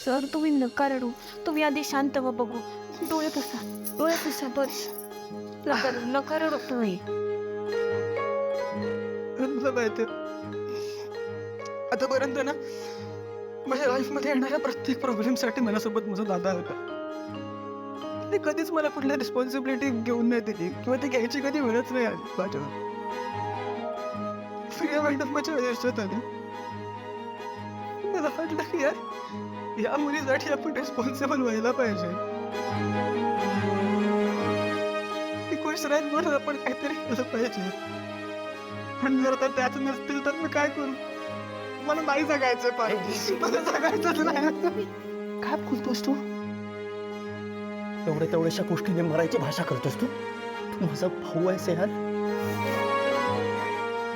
Sir तुम्ही नका रडू. तुम्ही आधी शांत व्हा बघू. डोळे पुसा, डोळे पुसा. बस नका रडू, नका रडू तुम्ही. तुला माहिती आतापर्यंत ना माझ्या लाईफमध्ये येणाऱ्या प्रत्येक प्रॉब्लेमसाठी माझ्यासोबत माझा दादा होता. ते कधीच मला कुठल्या रिस्पॉन्सिबिलिटी घेऊन नाही दिली किंवा ती घ्यायची कधी वेळच नाही आली माझ्यावर. फ्री माइंड माझ्या आयुष्यात आली. मला वाटलं की यार या मुलीसाठी आपण रिस्पॉन्सिबल व्हायला पाहिजे. ती खुश राहील म्हणून आपण काहीतरी केलं पाहिजे. पण जर आता त्याच नसतील तर मी काय करू? मला नाही जगायचं पाहिजे. मला जगायचंच नाही. काय बोलतोस तू? तेवढ्याशा गोष्टीने मरायची भाषा करतोस तू? तू माझा भाऊ आहेस यार.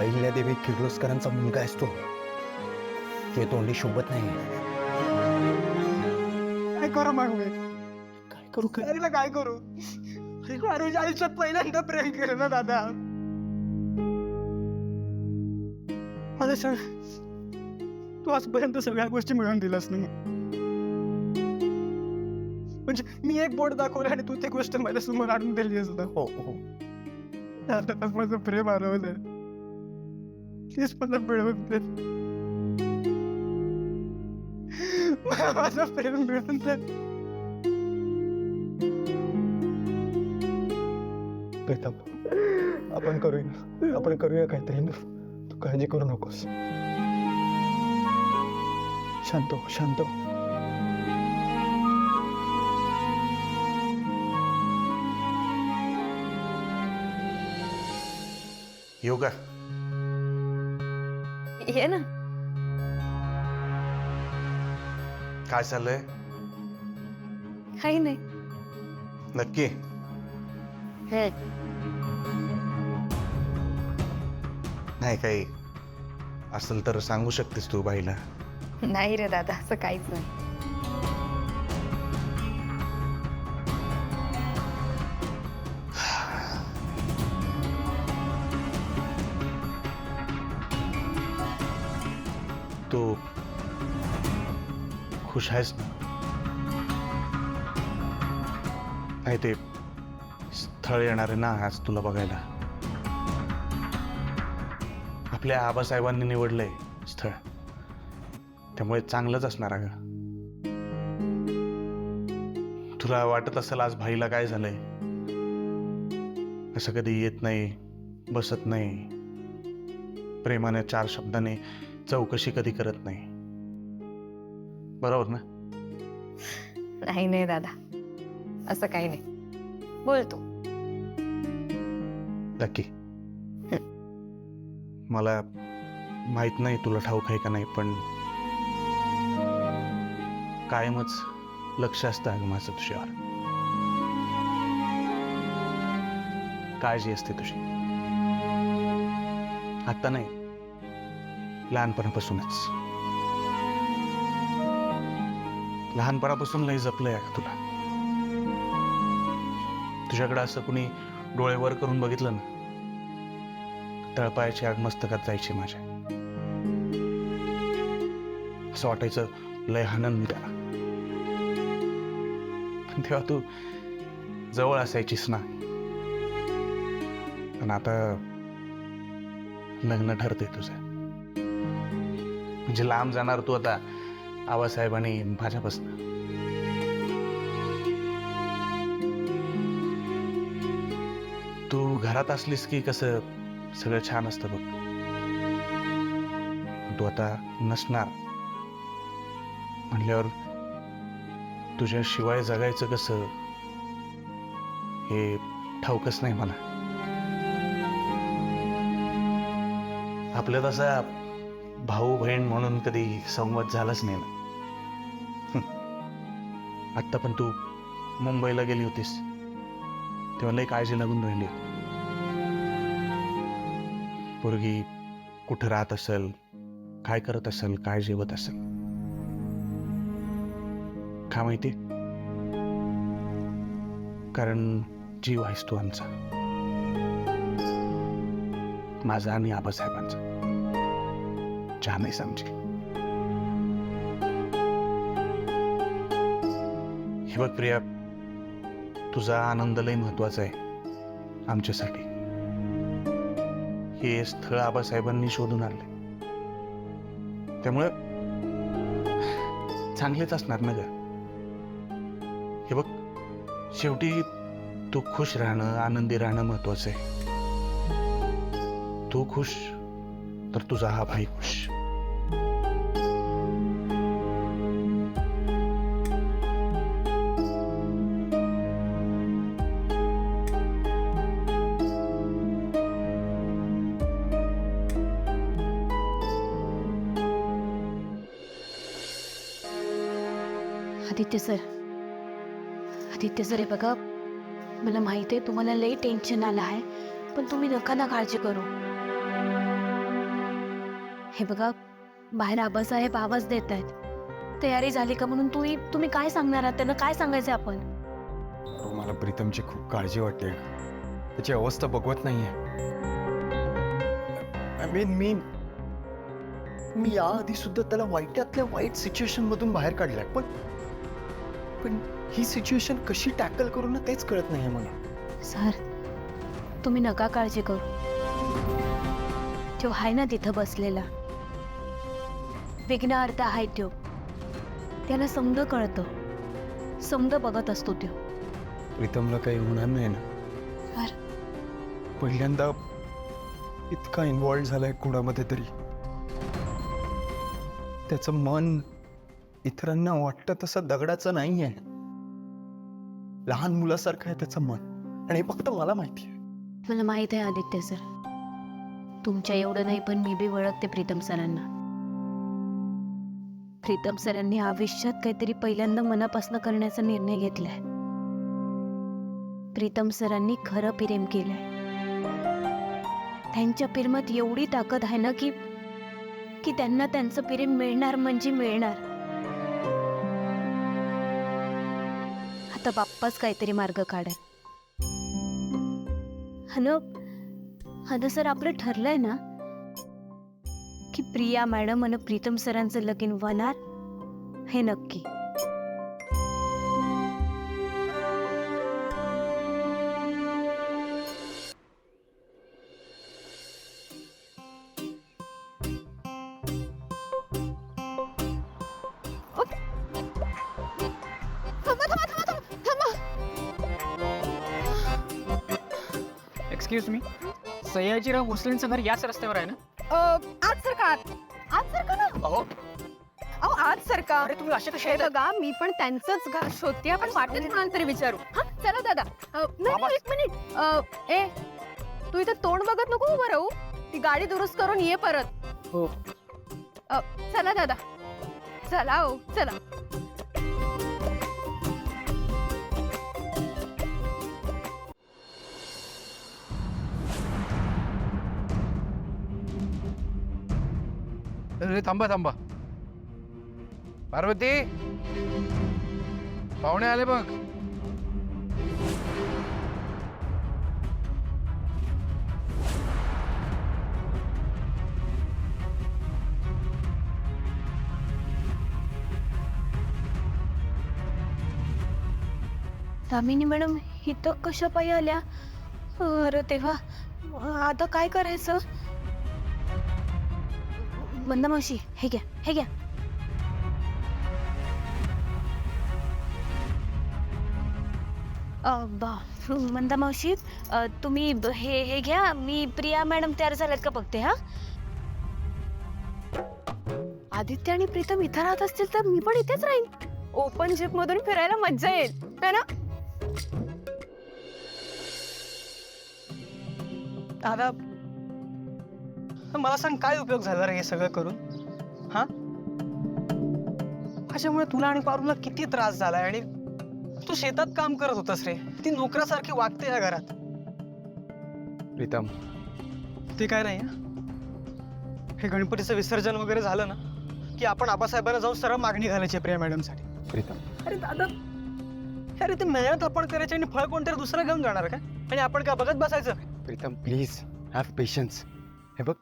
अहिल्यादेवी किर्लोस्करांचा मुलगा आहेस तू. ते तोंडी शोभत नाही. काय करू मग मी? काय करू काय? अरे काय करू? माझ्या आयुष्यात पहिल्यांदा प्रेम केलं ना दादा. मला सांग, तू आजपर्यंत सगळ्या गोष्टी मिळवून दिलास नाही. म्हणजे मी एक बोट दाखवलं आणि तू ती गोष्ट माझ्यासमोर आणून दिली असता. हो हो. आता माझं प्रेम हरवलं. प्लीज मला मिळवून दे. माझं प्रेम मिळवून दे. आपण करूया काहीतरी. तू काळजी करू नकोस. शांत हो. येऊ का? ये ना. काय चाललंय? काही नाही. नक्की? नाही काही असेल तर सांगू शकतेस तू बाईला. नाही रे दादा, असं काहीच नाही. तू खुश आहेस ना? नाही ते स्थळ येणार आहे ना आज तुला बघायला. आपल्या आबासाहेबांनी निवडलंय स्थळ, त्यामुळे चांगलंच असणार अगं. तुला वाटत असेल आज भाईला काय झालंय, असं कधी येत नाही, बसत नाही, प्रेमाने 4 शब्दाने चौकशी कधी करत नाही. बरोबर ना? नाही दादा, असं काही नाही. बोलतो. नक्की? मला माहित नाही तुला ठाऊक आहे का नाही, पण कायमच लक्ष असतं अगं माझं तुझ्यावर. काळजी असते तुझी. आता नाही, लहानपणापासूनच. लहानपणापासून लई जपलंय अगं तुला. तुझ्याकडे असं कुणी डोळे वर करून बघितलं ना, तळपायाची आग मस्तकात जायची माझ्या. असं वाटायचं लय हाणन मी त्याला. पण तेव्हा तू जवळ असायचीस ना. पण आता लग्न ठरते तुझं. म्हणजे लांब जाणार तू आता आबासाहेबांनी माझ्यापासून. तू घरात असलीस की कसं सगळं छान असतं बघ. तू आता नसणार म्हणल्यावर तुझ्याशिवाय जगायचं कसं हे ठाऊकच नाही मला. आपल्या तसा भाऊ बहीण म्हणून कधी संवाद झालाच नाही ना. आत्ता पण तू मुंबईला गेली होतीस तेव्हा लई काळजी लागून राहिली. पोरगी कुठं राहत असेल, काय करत असेल, काय जेवत असेल, का माहिती? कारण जीव आहेस तू आमचा, माझा आणि आबासाहेबांचा. जान आहेस आमची. हे बघ प्रिया, तुझा आनंद लय महत्वाचा आहे आमच्यासाठी. हे स्थळ आबासाहेबांनी शोधून आणले, त्यामुळे चांगलेच असणार ना ग. हे बघ, शेवटी तू खुश राहणं, आनंदी राहणं महत्वाचं आहे. तू खुश तर तुझा हा भाई खुश. आदित्य सर हे बघा, मला माहिती आहे तुम्हाला लई टेन्शन आलं आहे, पण तुम्ही नका ना काळजी करू. हे बघा, बाहेर आबासाहेब आवाज देत आहेत. तयारी झाली का म्हणून तुम्ही काय सांगणार आहात त्यांना? काय सांगायचं आपण? मला प्रीतमची खूप काळजी वाटते. त्याची अवस्था बघवत नाहीये. आय मीन मी याआधी सुद्धा त्याला वाईटातल्या वाईट सिच्युएशन मधून बाहेर काढलाय, पण ही सिच्युएशन कशी टॅकल करू ना तेच कळत नाहीये मला. सर, तुम्ही नका काळजी करू. तो आहे ना तिथं बसलेला, विघ्नार्थ आहे तो. त्याला समज कळतं, समज बघत असतो तो. प्रीतमला काही होणार नाही ना? सर, पहिल्यांदा इतका इन्व्हॉल्व झालाय कुणामध्ये तरी. त्याचं मन इतरांना वाटतं तसं दगडाचं नाहीये. लहान मुलासारखं आहे त्याचं मन, आणि हे फक्त मला माहिती आहे. मला माहित आहे आदित्य सर, तुमच्या एवढं नाही, पण मी बी ओळखते प्रीतम सरांना. प्रीतम सरांनी आयुष्यात काहीतरी पहिल्यांदा मनापासून करण्याचा निर्णय घेतलाय. प्रीतम सरांनी खरं प्रेम केलंय. त्यांच्या प्रेमात एवढी ताकद आहे ना की त्यांना त्यांचं प्रेम मिळणार म्हणजे मिळणार. आता बाप्पाच काहीतरी मार्ग काढेल. हन सर, आपलं ठरलंय ना की प्रिया मॅडम आणि प्रीतम सरांचं लगीन होणार, हे नक्की. एक्सक्यूज मी, सयाजीराव भोसलेंचं घर याच रस्त्यावर आहे ना? आज सरकार ना. अहो, आज सरकार. अरे तुम्ही असे कसे हे येतात? बघा, मी पण त्यांचंच घर शोधते. आपण वाटेत कोणाला तरी विचारू. हा, चला दादा. नाही, एक मिनिट. ए, तू इथं तोंड बघत नको उभं राहू. ती गाडी दुरुस्त करून ये परत. हो. चला दादा, चला. हो, चला. अरे थांबा पार्वती, पाहुणे आले बघ. दामिनी मॅडम इथं कशा पायी आल्या? अरे तेव्हा आता काय करायचं? मंदा मावशी, हे घ्या. मंदा मावशी, तुम्ही हे घ्या. मी प्रिया मॅडम तयार झाल्यात का बघते. हा, आदित्य आणि प्रीतम इथं राहत असतील तर मी पण इथेच राहीन. ओपन जिप मधून फिरायला मज्जा येईल, है ना? दादा, मला सांग, काय उपयोग झाला रे हे सगळं करून? हा, त्याच्यामुळे तुला आणि पारूला किती त्रास झालाय. आणि तू शेतात काम करत होतास रे. ती नोकरासारखी वागते या घरात. प्रीतम, ते काय नाही. हे गणपतीचं विसर्जन वगैरे झालं ना की आपण आबासाहेबांना जाऊन सरळ मागणी घालायची प्रिया मॅडमसाठी. प्रीतम, अरे दादा, अरे ते मेहनत आपण करायची आणि फळ कोणतरी दुसरं घेऊन जाणार का? आणि आपण काय बघत बसायचं? Pritam, please have patience. हे बघ,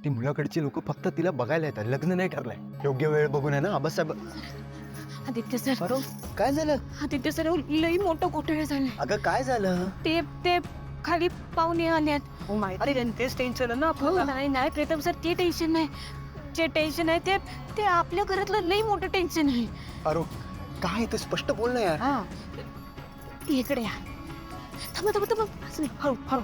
ती मुलाकडची लोक फक्त तिला बघायला येतात. लग्न नाही ठरलंय. योग्य वेळ बघून आहे ना आबासाहेब. आदित्य सर अरे काय झालं? आदित्य सर लई मोठं घोटाळा झालं. अगं काय झालं? ते खाली पाहुणे आल्यात. अरे तेच टेन्शन आहे ना आपल्याला. नाही नाही प्रीतम सर ते टेन्शन नाही. जे टेन्शन आहे ते आपल्या घरातलं लई मोठं टेन्शन आहे. अरे काय ते स्पष्ट बोल ना यार. इकडे या. थांबा असं हळू हळू.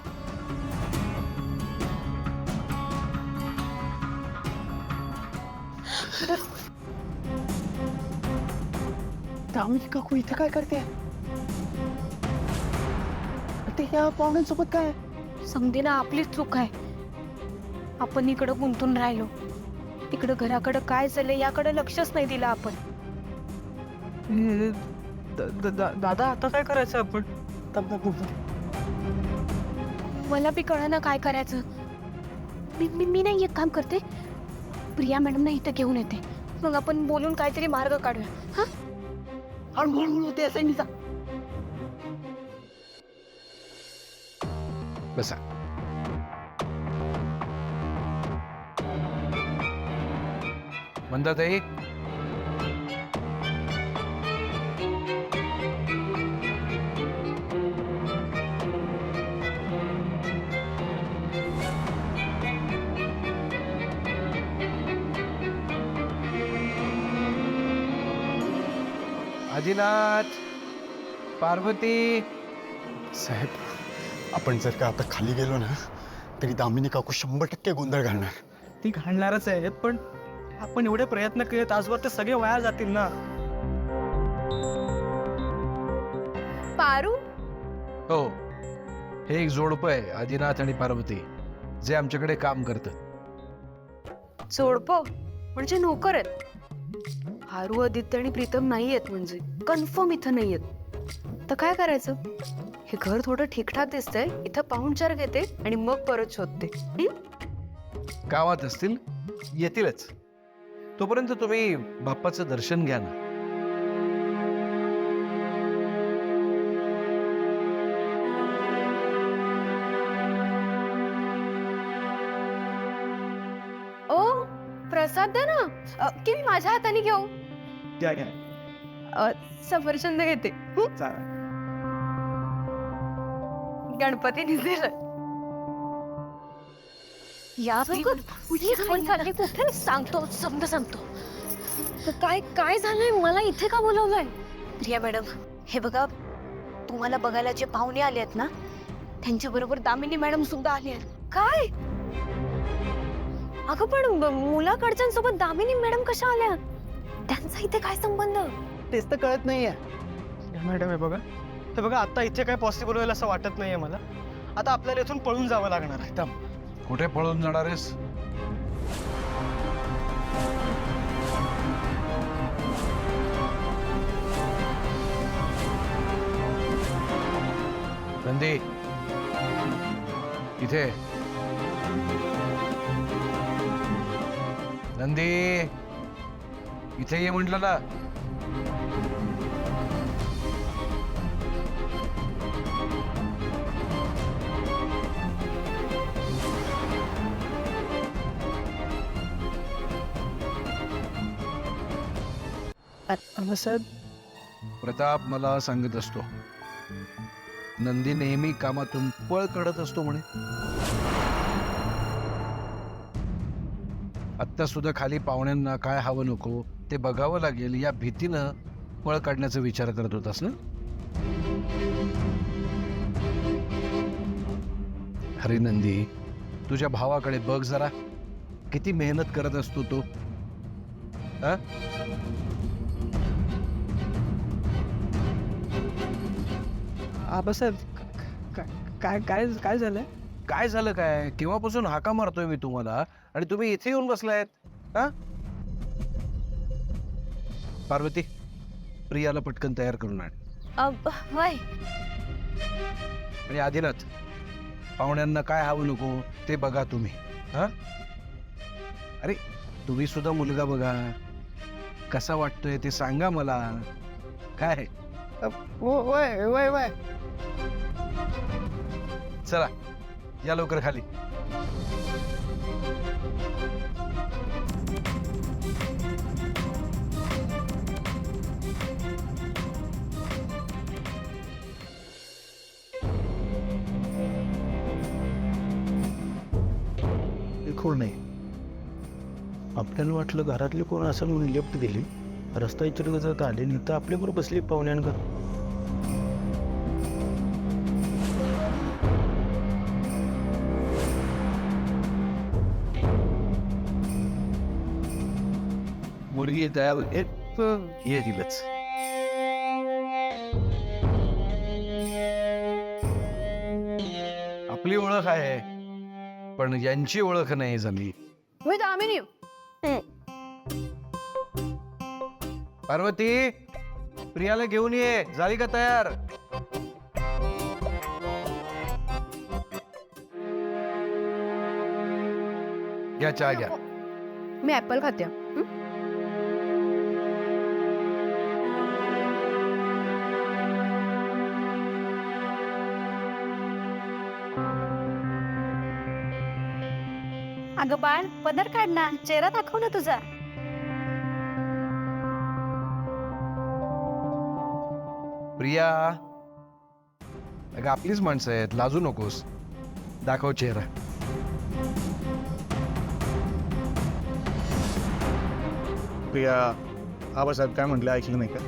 दामिनी काकू इथे काय करते? ते या पाहुण्यांसोबत काय? समजे ना आपलीच चूक आहे. आपण इकडं गुंतून राहिलो. इकडं घराकडं काय चाललंय याकडे लक्षच नाही दिलं आपण. दादा आता काय करायचं आपण? मला बी कळना काय करायचं. मी नाही एक काम करते. प्रिया मॅडम ना इथं घेऊन येते. मग आपण बोलून काहीतरी मार्ग काढूया. हा हळूहळू ते असं निघा. बसा. म्हणतात एक आदिनाथ, पार्वती. साहेब आपण जर का आता खाली गेलो ना तरी दामिनी काकू 100% गोंधळ घालणार. ती घालणारच आहे पण आपण एवढे प्रयत्न केलेत आजवर ते सगळे वाया जातील ना. पारू हो, हे एक जोडपं आहे आदिनाथ आणि पार्वती, जे आमच्याकडे काम करतं. जोडपं म्हणजे नोकर आहेत. हारू, आदित्य आणि प्रीतम नाही आहेत म्हणजे कन्फर्म इथं नाही आहेत. तर काय करायचं? हे घर थोडं ठीकठाक दिसतंय, इथं पाहुणचार घेते आणि मग परत शोधते. गावात असतील, येतीलच. तोपर्यंत तुम्ही बाप्पाचं दर्शन घ्या ना. ओ प्रसाद द्या ना. की मी माझ्या हाताने घेऊ? घ्या घ्या. सफरचंद घेते. चालेल. गणपती दिसेल. या आपण चालले कुठे? सांगतो सांगतो. काय झालंय? मला इथे का बोलवलंय? प्रिया मॅडम हे बघा, तुम्हाला बघायला जे पाहुणे आले आहेत ना त्यांच्या बरोबर दामिनी मॅडम सुद्धा आली आहेत. काय? अगं पण मुलाकडच्यांसोबत दामिनी मॅडम कशा आल्या? त्यांचा इथे काय संबंध? तेच तर कळत नाहीये. मॅडम हे बघा आता इथे काय पॉसिबल होईल असं वाटत नाहीये मला. आता आपल्याला इथून पळून जावं लागणार आहे. कुठे पळून जाणार आहेस? नंदी इथे. नंदी इथे ये म्हटलं ना. साहेब प्रताप मला सांगत असतो, नंदी नेहमी कामातून पळ काढत असतो म्हणे. आत्ता सुद्धा खाली पाहुण्यांना काय हवं नको ते बघावं लागेल या भीतीनं पळ काढण्याचा विचार करत होतास ना. अरे नंदी, तुझ्या भावाकडे बघ जरा, किती मेहनत करत असतो तो. हा? आबासाहेब काय झालंय? काय झालं काय? केव्हापासून हाका मारतोय मी तुम्हाला आणि तुम्ही इथे येऊन बसलायत. हा? पार्वती, प्रियाला पटकन तयार करून आण. होय. आणि आदिनाथ, पाहुण्यांना काय हवं नको ते बघा तुम्ही. हा? अरे तुम्ही सुद्धा मुलगा बघा, कसा वाटतोय ते सांगा मला. काय वय चला या लवकर खाली. कोण नाही. आपल्याला वाटलं घरातले कोण असं म्हणून लिफ्ट दिली, रस्ता इतर जात आले नाही तर आपल्याबरोबर बसली पाहुण्यांकर. मुलगी तयार होते ये दिलंच. आपली ओळख आहे पण यांची ओळख नाही झाली. मी दामिनी. पार्वती, प्रियाला घेऊन ये. झाली का तयार? घ्या चहा घ्या. मी ऍपल खाते. अगं बाळ, पदर काढ ना, चेहरा दाखव ना तुझा. प्रिया, अगं आपलीच माणसं आहेत, लाजू नकोस. दाखव चेहरा. प्रिया, आबासाहेब काय म्हटलं ऐकलं नाही का?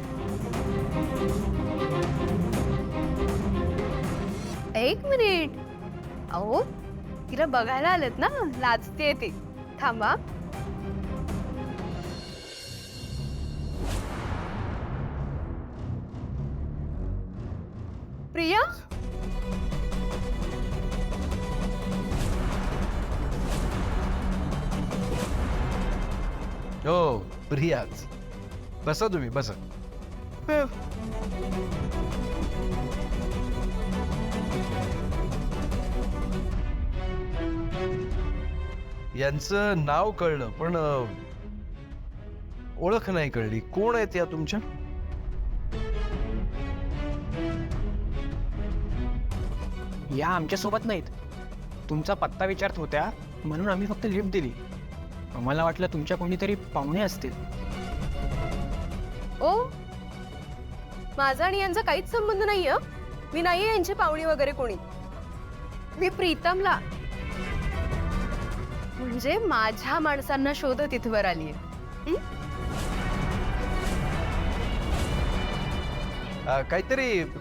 एक मिनिट. अहो, तिला बघायला आलेत ना, लाजते ती. थांबा. प्रिया, हो प्रियाच. बसा तुम्ही, बसा. यांचं नाव कळलं पण ओळख नाही कळली. कोण आहेत या तुमच्या? या आमच्या सोबत नाहीत. तुमचा पत्ता विचारत होत्या म्हणून आम्ही फक्त लिफ्ट दिली. आम्हाला वाटलं तुमच्या कोणीतरी पाहुणे असतील. ओ, माझा आणि यांचा काहीच संबंध नाहीये. मी नाहीये यांची पाहुणी वगैरे कोणी. मी प्रीतमला, म्हणजे माझ्या माणसांना शोधत इथवर आलीये.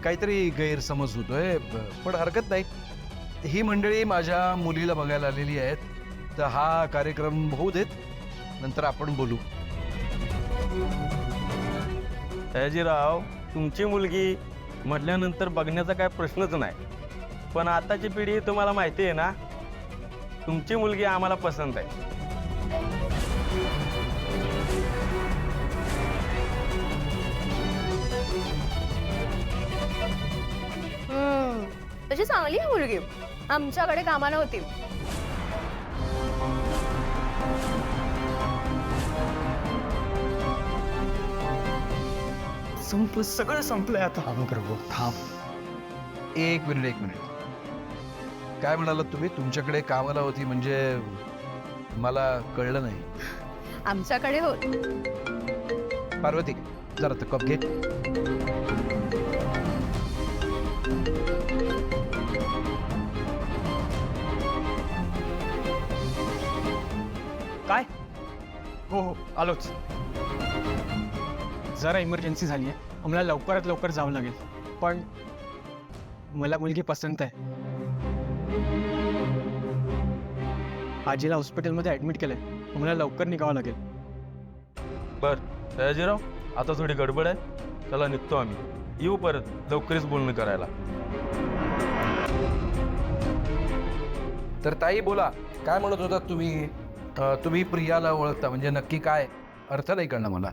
काहीतरी गैरसमज होतोय पण हरकत नाही. ही मंडळी माझ्या मुलीला बघायला आलेली आहेत, तर हा कार्यक्रम होऊ देत, नंतर आपण बोलू. सयाजीराव, तुमची मुलगी म्हटल्यानंतर बघण्याचा काय प्रश्नच नाही. पण आताची पिढी तुम्हाला माहिती आहे ना, तुमची मुलगी आम्हाला पसंत आहे. तशी चांगली आहे मुलगी. आमच्याकडे कामाला होती. सगळं संपलंय आता. थांब. एक मिनिट. काय म्हणालात तुम्ही? तुमच्याकडे कामाला होती म्हणजे मला कळलं नाही. आमच्याकडे हो. पार्वती, जरा तर कप घे. काय? हो, आलोच. जरा इमर्जन्सी झाली आहे, आम्हाला लवकरात लवकर जावं लागेल. पण मला मुलगी पसंत आहे. आजीला हॉस्पिटलमध्ये ऍडमिट केलंय, आम्हाला लवकर निघावं लागेल. बर सयाजीराव, आता थोडी गडबड आहे, चला निघतो आम्ही. येऊ परत लवकरच बोलणं करायला. तर ताई बोला, काय म्हणत होतात तुम्ही? तुम्ही प्रियाला ओळखता म्हणजे नक्की काय? अर्थ नाही कळणार मला.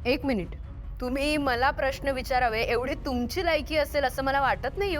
एक मिनिट. तुम्ही मला प्रश्न विचारावे एवढी तुमची लायकी असेल असं मला वाटत नाही.